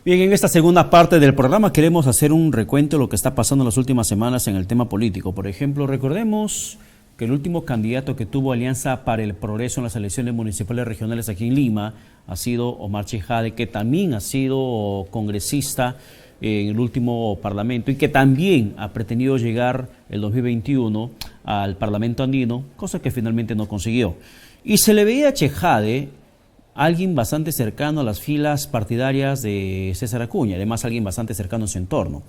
Bien, en esta segunda parte del programa queremos hacer un recuento de lo que está pasando en las últimas semanas en el tema político. Por ejemplo, recordemos que el último candidato que tuvo Alianza para el Progreso en las elecciones municipales regionales aquí en Lima ha sido Omar Chejade, que también ha sido congresista en el último parlamento y que también ha pretendido llegar el 2021 al Parlamento andino, cosa que finalmente no consiguió. Y se le veía a Chejade alguien bastante cercano a las filas partidarias de César Acuña, además alguien bastante cercano a su entorno.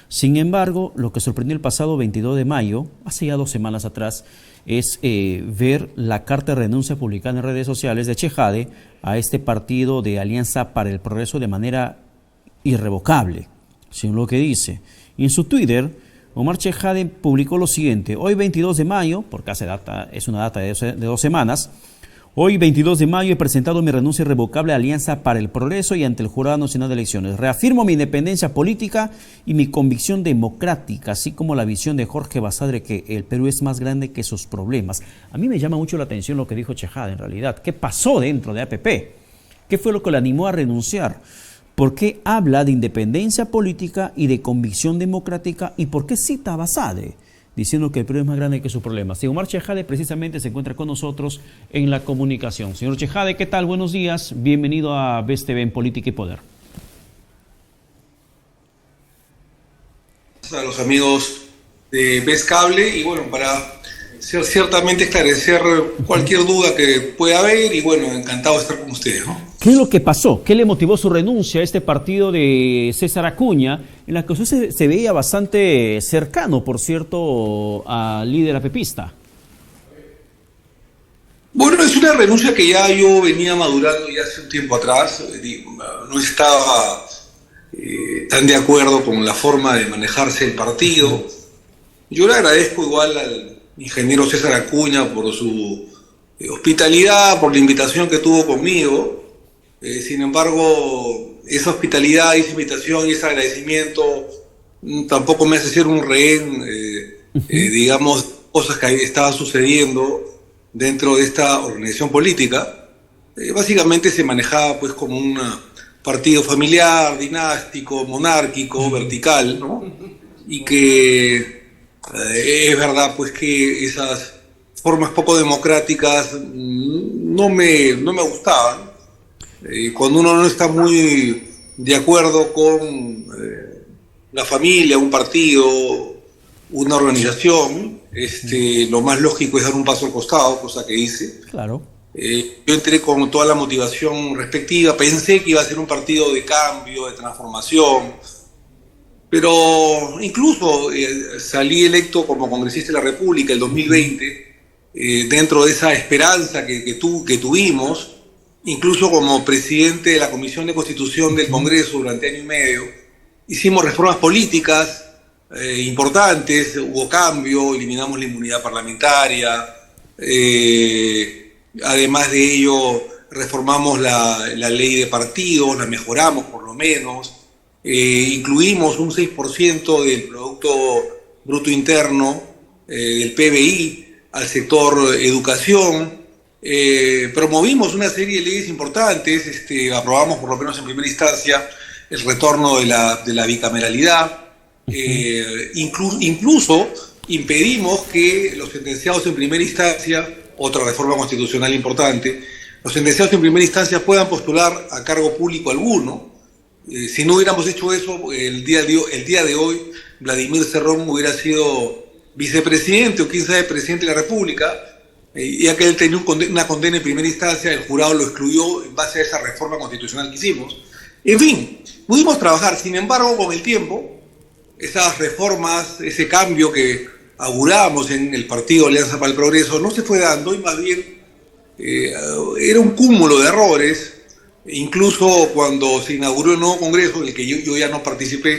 Sin embargo, lo que sorprendió el pasado 22 de mayo, hace ya 2 semanas atrás, es ver la carta de renuncia publicada en redes sociales de Chejade a este partido de Alianza para el Progreso de manera irrevocable, según lo que dice. Y en su Twitter, Omar Chejade publicó lo siguiente: hoy 22 de mayo, porque es una data de 2 semanas, hoy 22 de mayo he presentado mi renuncia irrevocable a Alianza para el Progreso y ante el Jurado Nacional de Elecciones. Reafirmo mi independencia política y mi convicción democrática, así como la visión de Jorge Basadre que el Perú es más grande que sus problemas. A mí me llama mucho la atención lo que dijo Chejade en realidad. ¿Qué pasó dentro de APP? ¿Qué fue lo que le animó a renunciar? ¿Por qué habla de independencia política y de convicción democrática? ¿Y por qué cita a Basadre, diciendo que el Perú es más grande que sus problemas? Sí, Omar Chejade precisamente se encuentra con nosotros en la comunicación. Señor Chejade, ¿qué tal? Buenos días. Bienvenido a BES TV en Política y Poder. A los amigos de BES Cable y bueno, para ciertamente esclarecer cualquier duda que pueda haber y bueno, encantado de estar con ustedes, ¿no? ¿Qué es lo que pasó? ¿Qué le motivó su renuncia a este partido de César Acuña, en la que usted se veía bastante cercano, por cierto, al líder apepista? Bueno, es una renuncia que ya yo venía madurando ya hace un tiempo atrás. No estaba tan de acuerdo con la forma de manejarse el partido. Yo le agradezco igual al ingeniero César Acuña por su hospitalidad, por la invitación que tuvo conmigo. Sin embargo, esa hospitalidad, esa invitación y ese agradecimiento tampoco me hace ser un rehén, digamos, cosas que estaban sucediendo dentro de esta organización política. Básicamente se manejaba pues como un partido familiar, dinástico, monárquico, vertical, ¿no? Y que es verdad pues que esas formas poco democráticas no me gustaban. Cuando uno no está muy de acuerdo con la familia, un partido, una organización, lo más lógico es dar un paso al costado, cosa que hice. Claro. Yo entré con toda la motivación respectiva, pensé que iba a ser un partido de cambio, de transformación, pero incluso salí electo como congresista de la República el 2020, dentro de esa esperanza que tuvimos. Incluso como presidente de la Comisión de Constitución del Congreso durante año y medio, hicimos reformas políticas importantes, hubo cambio, eliminamos la inmunidad parlamentaria, además de ello reformamos la ley de partidos, la mejoramos por lo menos, incluimos un 6% del Producto Bruto Interno, del PBI, al sector educación. Promovimos una serie de leyes importantes, aprobamos por lo menos en primera instancia el retorno de la bicameralidad, incluso impedimos que los sentenciados en primera instancia, otra reforma constitucional importante, los sentenciados en primera instancia puedan postular a cargo público alguno. Si no hubiéramos hecho eso, el día de hoy Vladimir Cerrón hubiera sido vicepresidente o quién sabe presidente de la República. Ya que él tenía una condena en primera instancia, el jurado lo excluyó en base a esa reforma constitucional que hicimos. En fin, pudimos trabajar. Sin embargo, con el tiempo, esas reformas, ese cambio que augurábamos en el partido Alianza para el Progreso no se fue dando y más bien era un cúmulo de errores. Incluso cuando se inauguró el nuevo Congreso, en el que yo ya no participé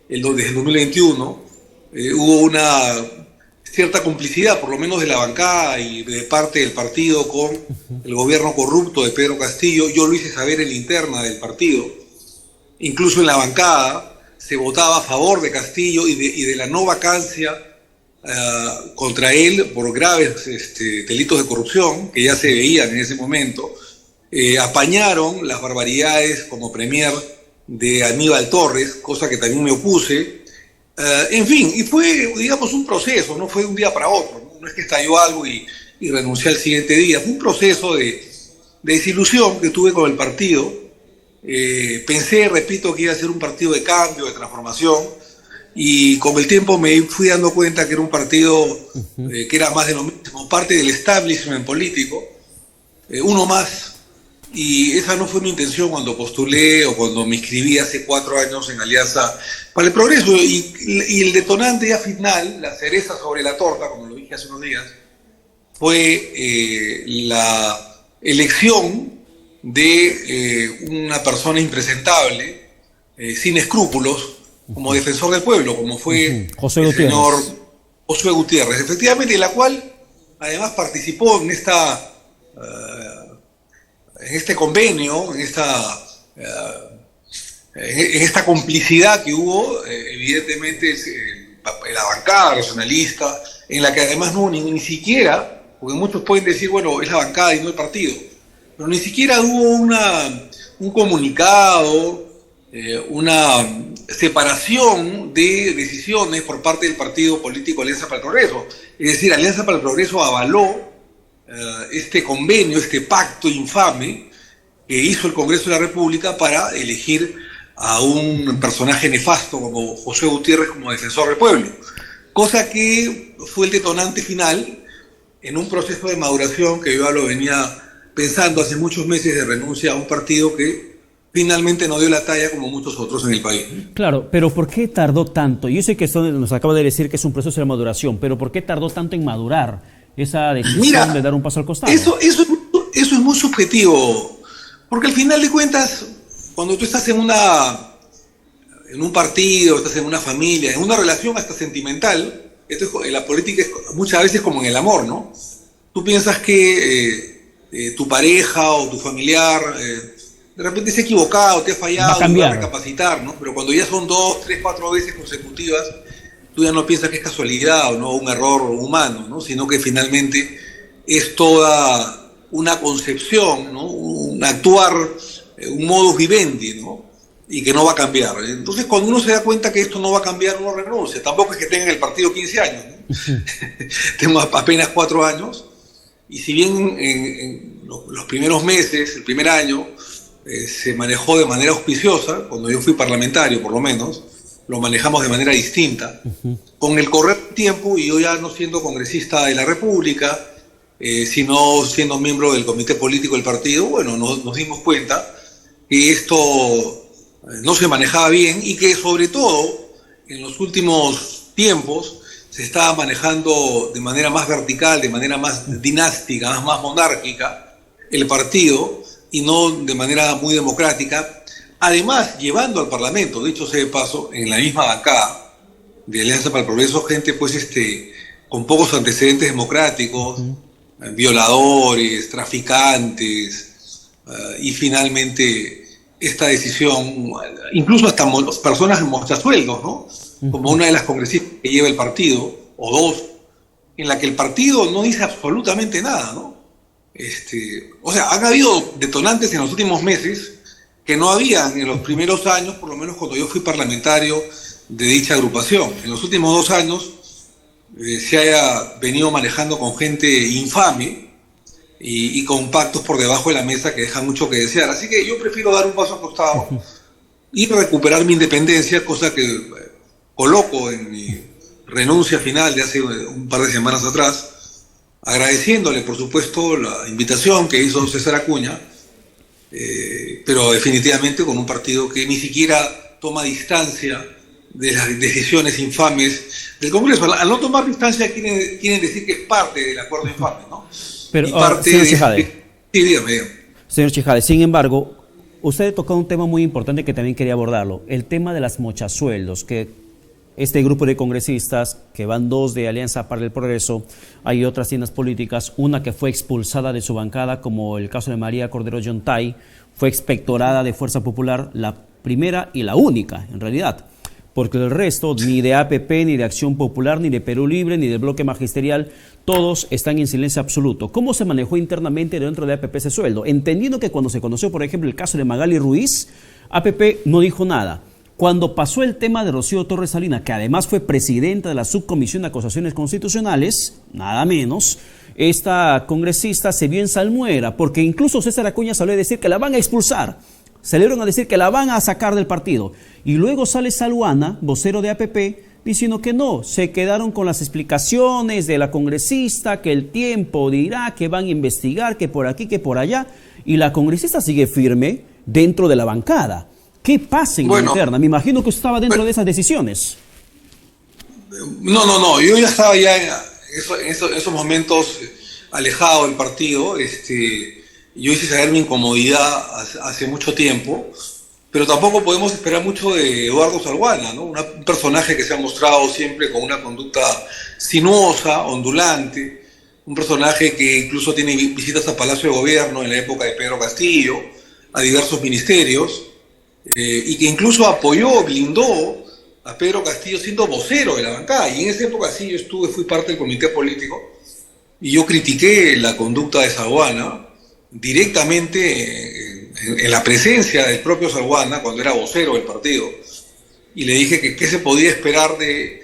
desde el 2021, hubo una cierta complicidad, por lo menos de la bancada y de parte del partido con el gobierno corrupto de Pedro Castillo. Yo lo hice saber en la interna del partido. Incluso en la bancada se votaba a favor de Castillo y de la no vacancia contra él por graves delitos de corrupción que ya se veían en ese momento. Apañaron las barbaridades como premier de Aníbal Torres, cosa que también me opuse. En fin, y fue, digamos, un proceso, no fue de un día para otro, no es que estalló algo y renuncié al siguiente día, fue un proceso de desilusión que tuve con el partido. Pensé, repito, que iba a ser un partido de cambio, de transformación, y con el tiempo me fui dando cuenta que era un partido que era más de lo mismo, parte del establishment político, uno más. Y esa no fue mi intención cuando postulé o cuando me inscribí hace 4 años en Alianza para el Progreso. Y el detonante ya final, la cereza sobre la torta, como lo dije hace unos días, fue la elección de una persona impresentable, sin escrúpulos, como defensor del pueblo, como fue el señor Josué Gutiérrez. Efectivamente, la cual además participó en este convenio, en esta complicidad que hubo, evidentemente, la bancada nacionalista, en la que además no hubo ni siquiera, porque muchos pueden decir, bueno, es la bancada y no el partido, pero ni siquiera hubo un comunicado, una separación de decisiones por parte del partido político Alianza para el Progreso. Es decir, Alianza para el Progreso avaló este convenio, este pacto infame que hizo el Congreso de la República para elegir a un personaje nefasto como José Gutiérrez como defensor del pueblo, cosa que fue el detonante final en un proceso de maduración que yo ya lo venía pensando hace muchos meses, de renuncia a un partido que finalmente no dio la talla como muchos otros en el país. Claro, pero ¿por qué tardó tanto? Yo sé que esto nos acaba de decir que es un proceso de maduración, pero ¿por qué tardó tanto en madurar esa decisión de dar un paso al costado? Eso es muy subjetivo, porque al final de cuentas, cuando tú estás en un partido, estás en una familia, en una relación hasta sentimental, la política es muchas veces como en el amor, ¿no? Tú piensas que tu pareja o tu familiar de repente se ha equivocado, te ha fallado, te va a recapacitar, ¿no? Pero cuando ya son 2, 3, 4 veces consecutivas, tú ya no piensas que es casualidad o no un error humano, ¿no? Sino que finalmente es toda una concepción, ¿no? Un actuar, un modus vivendi, ¿no? Y que no va a cambiar. Entonces, cuando uno se da cuenta que esto no va a cambiar, uno renuncia. Tampoco es que tenga en el partido 15 años, ¿no? Tengo apenas 4 años, y si bien en los primeros meses, el primer año, se manejó de manera auspiciosa, cuando yo fui parlamentario por lo menos, lo manejamos de manera distinta. Con el correr del tiempo, y yo ya no siendo congresista de la República, sino siendo miembro del comité político del partido, bueno, nos dimos cuenta que esto no se manejaba bien, y que sobre todo en los últimos tiempos se estaba manejando de manera más vertical, de manera más dinástica, más monárquica el partido, y no de manera muy democrática. Además, llevando al Parlamento, dicho sea de paso, en la misma bancada de Alianza para el Progreso, gente pues con pocos antecedentes democráticos, violadores, traficantes, y finalmente esta decisión, incluso hasta personas en mostrasueldos, ¿no? Como una de las congresistas que lleva el partido, o 2, en la que el partido no dice absolutamente nada, ¿no? O sea, han habido detonantes en los últimos meses que no habían en los primeros años, por lo menos cuando yo fui parlamentario de dicha agrupación. En los últimos 2 años se haya venido manejando con gente infame y con pactos por debajo de la mesa que dejan mucho que desear. Así que yo prefiero dar un paso al costado y recuperar mi independencia, cosa que coloco en mi renuncia final de hace un par de semanas atrás, agradeciéndole, por supuesto, la invitación que hizo César Acuña, pero definitivamente con un partido que ni siquiera toma distancia de las decisiones infames del Congreso. Al no tomar distancia quieren decir que es parte del acuerdo infame, ¿no? Pero, y parte señor Chijade, sí, dígame. Señor Chijade, sin embargo, usted tocó un tema muy importante que también quería abordarlo, el tema de las mochasueldos, que este grupo de congresistas, que van 2 de Alianza para el Progreso, hay otras tiendas políticas, una que fue expulsada de su bancada, como el caso de María Cordero Yontay, fue expectorada de Fuerza Popular, la primera y la única, en realidad. porque el resto, ni de APP, ni de Acción Popular, ni de Perú Libre, ni del bloque magisterial, todos están en silencio absoluto. ¿Cómo se manejó internamente dentro de APP ese sueldo? Entendiendo que cuando se conoció, por ejemplo, el caso de Magali Ruiz, APP no dijo nada. Cuando pasó el tema de Rocío Torres Salinas, que además fue presidenta de la Subcomisión de Acusaciones Constitucionales, nada menos, esta congresista se vio en salmuera, porque incluso César Acuña salió a decir que la van a expulsar, salieron a decir que la van a sacar del partido. Y luego sale Saluana, vocero de APP, diciendo que no, se quedaron con las explicaciones de la congresista, que el tiempo dirá, que van a investigar, que por aquí, que por allá, y la congresista sigue firme dentro de la bancada. ¿Qué pasa en la interna? Me imagino que usted estaba dentro de esas decisiones. No, yo ya estaba en esos momentos alejado del partido. Yo hice saber mi incomodidad hace mucho tiempo, pero tampoco podemos esperar mucho de Eduardo Saluana, ¿no? Un personaje que se ha mostrado siempre con una conducta sinuosa, ondulante, un personaje que incluso tiene visitas a Palacio de Gobierno en la época de Pedro Castillo, a diversos ministerios, y que incluso apoyó, blindó a Pedro Castillo siendo vocero de la bancada. Y en esa época sí, fui parte del comité político, y yo critiqué la conducta de Saluana directamente en la presencia del propio Saluana, cuando era vocero del partido, y le dije que qué se podía esperar de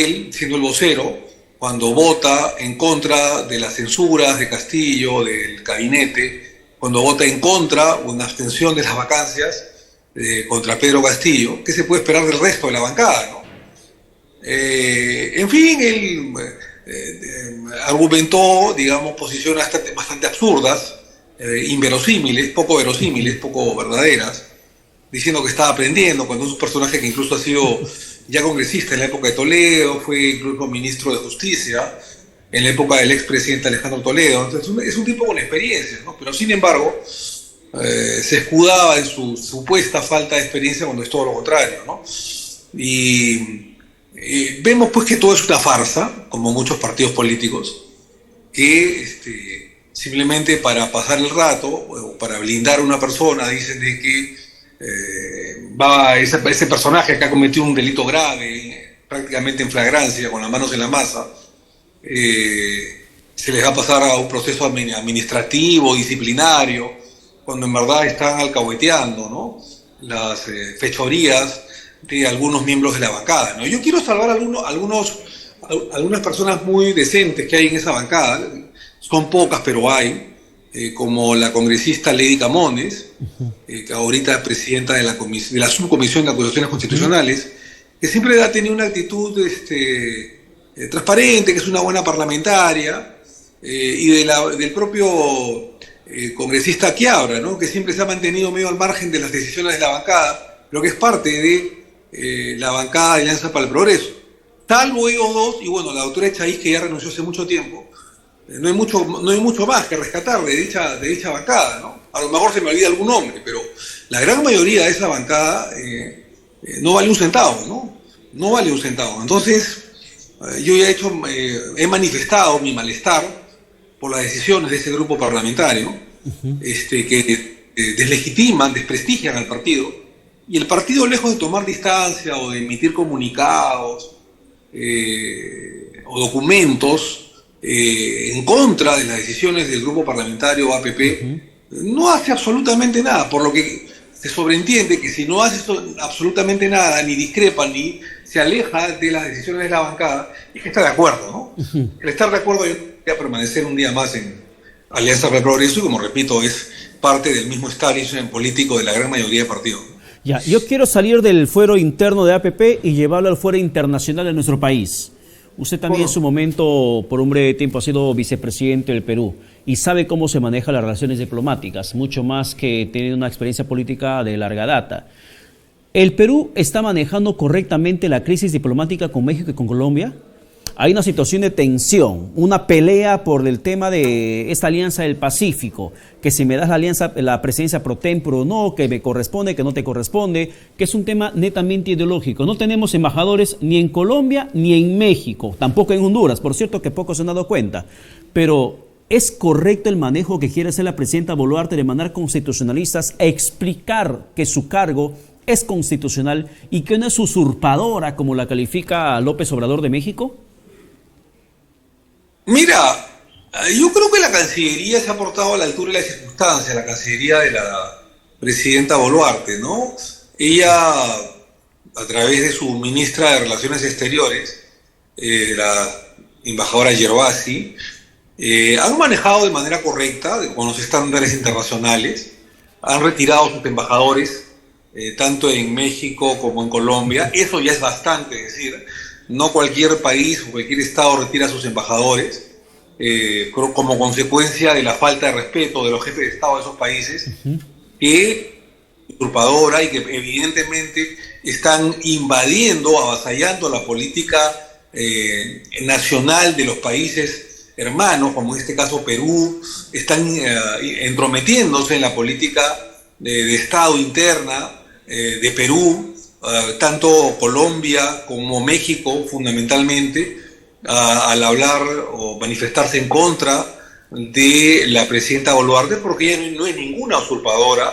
él, siendo el vocero, cuando vota en contra de las censuras de Castillo, del gabinete, cuando vota en contra o en abstención de las vacancias contra Pedro Castillo. ¿Qué se puede esperar del resto de la bancada, no? En fin, él argumentó, digamos, posiciones bastante absurdas, inverosímiles, poco verdaderas, diciendo que estaba aprendiendo, cuando es un personaje que incluso ha sido ya congresista en la época de Toledo, fue incluso ministro de Justicia en la época del expresidente Alejandro Toledo. Entonces es un tipo con experiencia, ¿no? Pero sin embargo se escudaba en su supuesta falta de experiencia cuando es todo lo contrario, ¿no? Y vemos pues que todo es una farsa, como muchos partidos políticos, que simplemente para pasar el rato o para blindar a una persona dicen de que ese personaje que ha cometido un delito grave, prácticamente en flagrancia, con las manos en la masa, se les va a pasar a un proceso administrativo, disciplinario, cuando en verdad están alcahueteando, ¿no?, las fechorías de algunos miembros de la bancada, ¿no? Yo quiero salvar algunas personas muy decentes que hay en esa bancada. Son pocas, pero hay, como la congresista Lady Camones, que ahorita es presidenta de la Subcomisión de Acusaciones Constitucionales, que siempre ha tenido una actitud transparente, que es una buena parlamentaria, y del propio congresista Quiabra, ¿no?, que siempre se ha mantenido medio al margen de las decisiones de la bancada, pero que es parte de la bancada de Alianza para el Progreso. Salvo ellos dos, y bueno, la doctora Echaíz, que ya renunció hace mucho tiempo, no hay mucho más que rescatar de dicha bancada, ¿no? A lo mejor se me olvida algún nombre, pero la gran mayoría de esa bancada no vale un centavo, ¿no? No vale un centavo. Entonces, yo ya he manifestado mi malestar por las decisiones de ese grupo parlamentario, que deslegitiman, desprestigian al partido, y el partido, lejos de tomar distancia o de emitir comunicados o documentos en contra de las decisiones del grupo parlamentario APP, no hace absolutamente nada, por lo que se sobreentiende que si no hace absolutamente nada, ni discrepa, ni se aleja de las decisiones de la bancada, es que está de acuerdo, ¿no? El estar de acuerdo es permanecer un día más en Alianza para el Progreso, y como repito, es parte del mismo establishment político de la gran mayoría de partidos. Ya, yo quiero salir del fuero interno de APP y llevarlo al fuero internacional de nuestro país. Usted también en su momento, por un breve tiempo, ha sido vicepresidente del Perú y sabe cómo se manejan las relaciones diplomáticas, mucho más que tener una experiencia política de larga data. ¿El Perú está manejando correctamente la crisis diplomática con México y con Colombia? Hay una situación de tensión, una pelea por el tema de esta alianza del Pacífico, que si me das la presidencia pro tempore o no, que me corresponde, que no te corresponde, que es un tema netamente ideológico. No tenemos embajadores ni en Colombia ni en México, tampoco en Honduras, por cierto que pocos se han dado cuenta. Pero ¿es correcto el manejo que quiere hacer la presidenta Boluarte de mandar constitucionalistas a explicar que su cargo es constitucional y que no es usurpadora como la califica López Obrador de México? Mira, yo creo que la Cancillería se ha portado a la altura de las circunstancias, la Cancillería de la presidenta Boluarte, ¿no? Ella, a través de su ministra de Relaciones Exteriores, la embajadora Gervasi, han manejado de manera correcta, con los estándares internacionales, han retirado sus embajadores, tanto en México como en Colombia. Eso ya es bastante, es decir, no cualquier país o cualquier estado retira sus embajadores como consecuencia de la falta de respeto de los jefes de estado de esos países, que usurpadora y que evidentemente están invadiendo, avasallando la política nacional de los países hermanos, como en este caso Perú, están entrometiéndose en la política de Estado interna de Perú, tanto Colombia como México fundamentalmente, al hablar o manifestarse en contra de la presidenta Boluarte, porque ella no es ninguna usurpadora,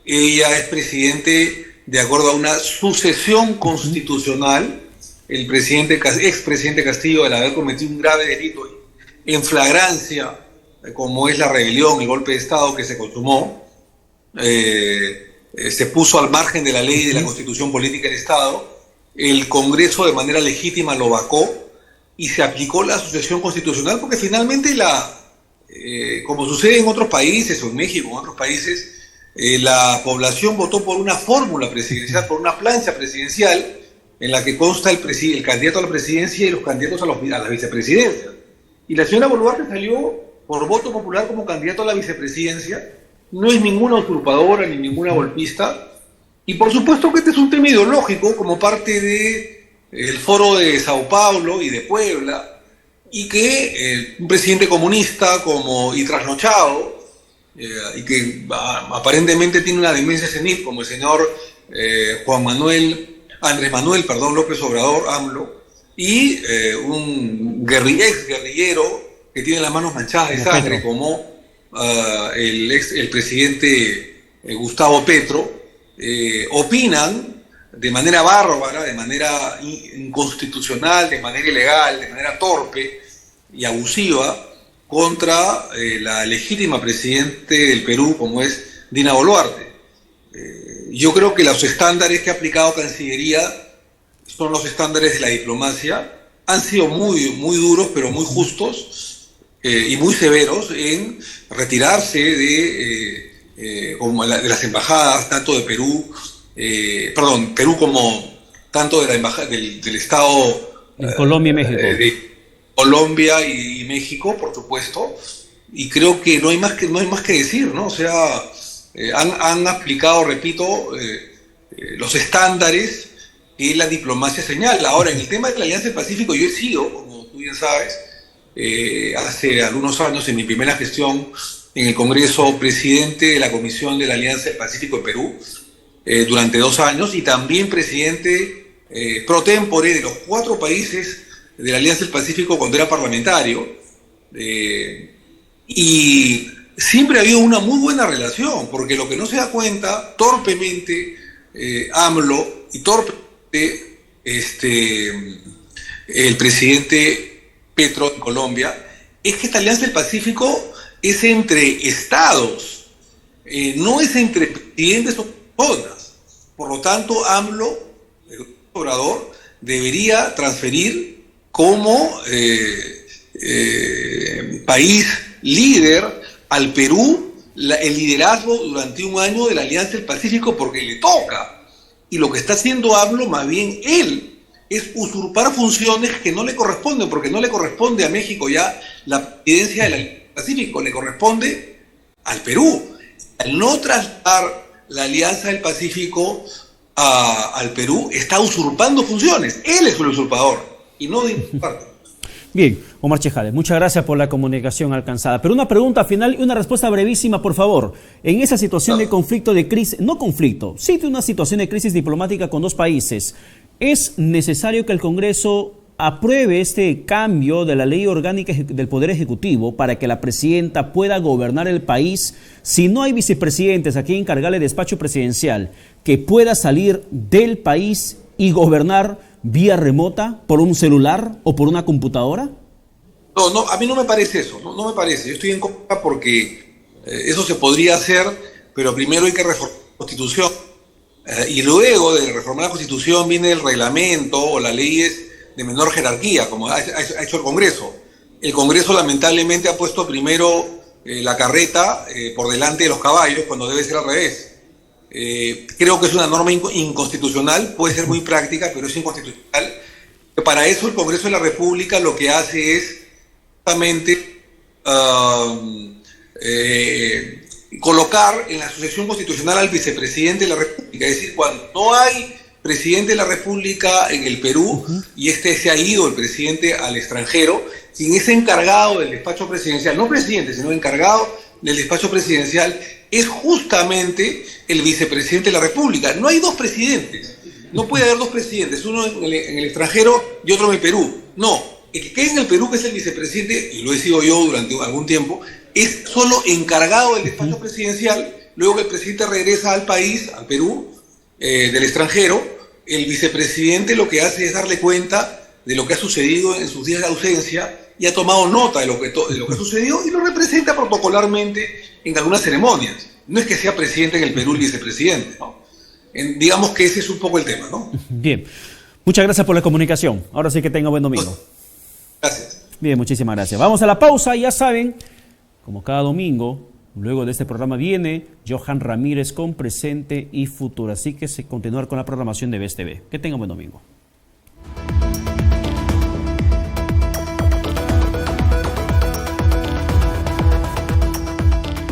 ella es presidente de acuerdo a una sucesión constitucional. El expresidente Castillo, al haber cometido un grave delito en flagrancia, como es la rebelión, el golpe de Estado que se consumó, se puso al margen de la ley y de la Constitución Política del Estado. El Congreso de manera legítima lo vacó y se aplicó la sucesión constitucional, porque finalmente como sucede en otros países, o en México, en otros países, la población votó por una fórmula presidencial, por una plancha presidencial, en la que consta el candidato a la presidencia y los candidatos a la vicepresidencia. Y la señora Boluarte salió por voto popular como candidato a la vicepresidencia. No es ninguna usurpadora ni ninguna golpista. Y por supuesto que este es un tema ideológico como parte del foro de Sao Paulo y de Puebla, y que un presidente comunista y trasnochado, y que aparentemente tiene una demencia senil, como el señor Andrés Manuel López Obrador, AMLO, y un ex guerrillero que tiene las manos manchadas de sangre, como el presidente Gustavo Petro, opinan de manera bárbara, de manera inconstitucional, de manera ilegal, de manera torpe y abusiva contra la legítima presidente del Perú, como es Dina Boluarte. Yo creo que los estándares que ha aplicado Cancillería son los estándares de la diplomacia. Han sido muy, muy duros, pero muy justos y muy severos en retirarse de las embajadas, tanto de Perú, Perú como tanto de la embajada del Estado en Colombia y México. De Colombia y México, por supuesto. Y creo que no hay más que decir, ¿no? O sea, han aplicado, repito, los estándares que la diplomacia señala. Ahora, en el tema de la Alianza del Pacífico, yo he sido, como tú bien sabes, hace algunos años, en mi primera gestión en el Congreso, presidente de la Comisión de la Alianza del Pacífico de Perú, durante 2 años, y también presidente pro tempore de los 4 países de la Alianza del Pacífico cuando era parlamentario. Y siempre ha habido una muy buena relación, porque lo que no se da cuenta, torpemente, AMLO, y torpemente el presidente Petro de Colombia, es que esta Alianza del Pacífico es entre estados, no es entre presidentes o personas. Por lo tanto, AMLO, el Obrador, debería transferir como país líder al Perú el liderazgo durante 1 año de la Alianza del Pacífico, porque le toca. Y lo que está haciendo AMLO, más bien él, es usurpar funciones que no le corresponden, porque no le corresponde a México ya la presidencia del Pacífico, le corresponde al Perú. Al no trasladar la Alianza del Pacífico al Perú, está usurpando funciones. Él es el usurpador y no de parte. Bien, Omar Chejade, muchas gracias por la comunicación alcanzada. Pero una pregunta final y una respuesta brevísima, por favor. En esa situación de conflicto, de crisis, sí de una situación de crisis diplomática con 2 países, ¿es necesario que el Congreso apruebe este cambio de la ley orgánica del Poder Ejecutivo para que la presidenta pueda gobernar el país, si no hay vicepresidentes a quien encargarle despacho presidencial, que pueda salir del país y gobernar vía remota por un celular o por una computadora? No, a mí no me parece eso, no me parece. Yo estoy en contra porque eso se podría hacer, pero primero hay que reformar la Constitución. Y luego de reformar la Constitución viene el reglamento o las leyes de menor jerarquía, como ha hecho el Congreso. El Congreso lamentablemente ha puesto primero la carreta por delante de los caballos, cuando debe ser al revés. Creo que es una norma inconstitucional, puede ser muy práctica, pero es inconstitucional. Para eso el Congreso de la República lo que hace es justamente colocar en la sucesión constitucional al vicepresidente de la República. Es decir, cuando no hay presidente de la República en el Perú y se ha ido el presidente al extranjero, quien es encargado del despacho presidencial, no presidente, sino encargado del despacho presidencial, es justamente el vicepresidente de la República. No hay dos presidentes, no puede haber dos presidentes, uno en el extranjero y otro en el Perú. No, el que es en el Perú, que es el vicepresidente, y lo he sido yo durante algún tiempo, es solo encargado del despacho presidencial. Luego que el presidente regresa al país, al Perú, del extranjero, el vicepresidente lo que hace es darle cuenta de lo que ha sucedido en sus días de ausencia y ha tomado nota de lo que ha sucedido y lo representa protocolarmente en algunas ceremonias. No es que sea presidente en el Perú el vicepresidente, ¿no? Digamos que ese es un poco el tema, ¿no? Bien. Muchas gracias por la comunicación. Ahora sí que tenga buen domingo. Gracias. Bien, muchísimas gracias. Vamos a la pausa. Ya saben, como cada domingo, luego de este programa viene Johan Ramírez con Presente y Futuro. Así que continuar con la programación de BSTV. Que tengan buen domingo.